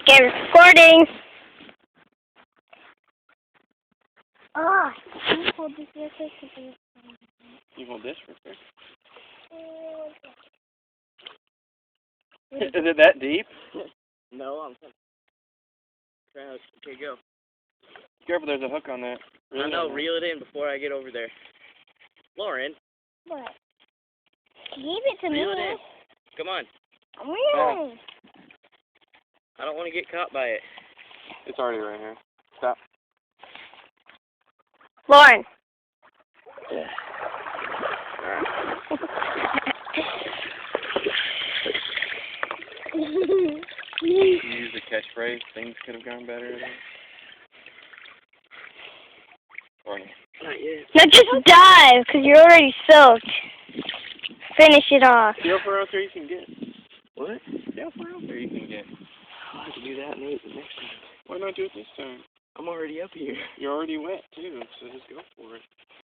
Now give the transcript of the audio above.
Get recording. Oh, can you hold this real quick? You hold this real quick. Is it that deep? No, I'm trying to. Okay, go. Careful, there's a hook on that. I know, reel it in before I get over there. Lauren. What? Give it to me. Reel it in. Come on. Really? I don't want to get caught by it. It's already right here. Stop. Lauren. You use the catchphrase, things could have gone better. Or Not yet. No, just dive, because you're already soaked. Finish it off. see how far out there you can get. What? See how far out there you can get. I'll have to do that next time. Why not do it this time? I'm already up here. You're already wet, too, so just go for it.